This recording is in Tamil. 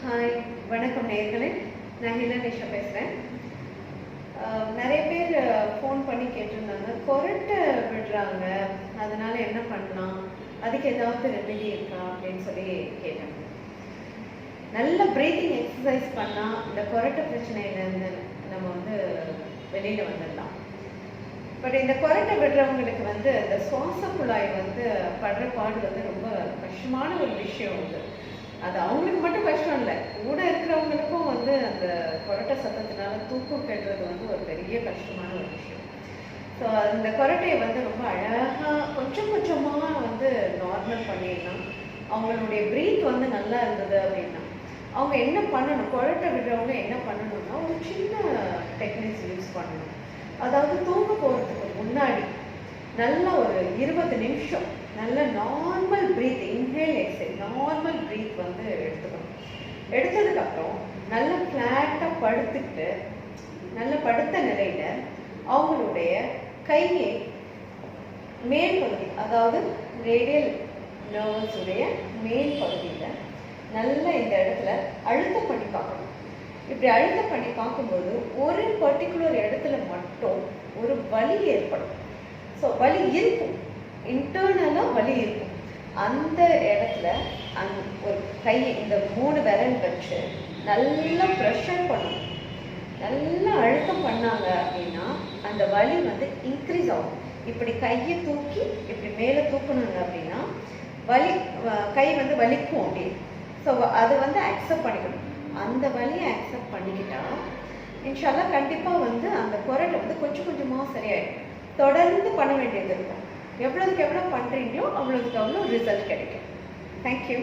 ஹாய், வணக்கம் நேயர்களே. நான் ஹீலா நிஷா பேசுகிறேன். நிறைய பேர் ஃபோன் பண்ணி கேட்டிருந்தாங்க, கொரட்டை விடுறாங்க, அதனால என்ன பண்ணலாம், அதுக்கு ஏதாவது ரெமெடி இருக்கா அப்படின்னு சொல்லி கேட்டாங்க. நல்ல பிரீத்திங் எக்ஸசைஸ் பண்ணால் இந்த கொரட்டை பிரச்சனையிலேருந்து நம்ம வெளியில் வந்துடலாம். பட் இந்த கொரட்டை விடுறவங்களுக்கு இந்த சுவாச குழாய் படுற பாடு ரொம்ப கஷ்டமான ஒரு விஷயம். அது அவங்களுக்கு மட்டும் கஷ்டம் இல்லை, கூட இருக்கிறவங்களுக்கும் அந்த கொரட்டை சத்தத்தினால தூக்கம் கெடுறது ஒரு பெரிய கஷ்டமான ஒரு விஷயம். ஸோ அந்த கொரட்டையை ரொம்ப அழகாக கொஞ்சம் கொஞ்சமாக நார்மல் பண்ணிடலாம். அவங்களுடைய ப்ரீத் நல்லா இருந்தது அப்படின்னா அவங்க என்ன பண்ணணும், கொரட்டை விடுறவங்க என்ன பண்ணணும்னா ஒரு சின்ன டெக்னிக்ஸ் யூஸ் பண்ணணும். அதாவது தூங்க போகிறதுக்கு முன்னாடி நல்லா ஒரு 20 நிமிஷம் நல்ல normal breath, inhale exhale normal breath எடுத்துக்கணும். எடுத்ததுக்கப்புறம் நல்லா ஃப்ளாட்டாக படுத்துக்கிட்டு நல்ல படுத்த நிலையில் அவங்களுடைய கையை மேல் பகுதி, அதாவது ரேடியல் நர்வ்ஸ் உடைய மேல் பகுதியில் நல்லா இந்த இடத்துல அழுத்தம் பண்ணி பார்க்கணும். இப்படி அழுத்தம் பண்ணி பார்க்கும்போது ஒரு பர்டிகுலர் இடத்துல மட்டும் ஒரு வலி ஏற்படும். ஸோ வலி இருக்கும், இன்டர்னலாக வலி இருக்கும். அந்த இடத்துல ஒரு கையை இந்த 3 விரல் வச்சு நல்லா ப்ரெஷர் பண்ணணும். நல்லா அழுத்தம் பண்ணாங்க அப்படின்னா அந்த வலி இன்க்ரீஸ் ஆகும். இப்படி கையை தூக்கி இப்படி மேலே தூக்குனாங்க அப்படின்னா வலி, கை வலிக்கும் அப்படின்னு. ஸோ அது அக்செப்ட் பண்ணிக்கணும். அந்த வலியை அக்செப்ட் பண்ணிக்கிட்டா இன்ஷால்லா கண்டிப்பாக அந்த கொரட்டை கொஞ்சம் கொஞ்சமாக சரியாயிடும். தொடர்ந்து பண்ண வேண்டியது இருக்கும். எவ்வளோதுக்கு எவ்வளோ பண்ணுறீங்களோ அவ்வளோதுக்கு அவ்வளோ ரிசல்ட் கிடைக்கும். தேங்க்யூ.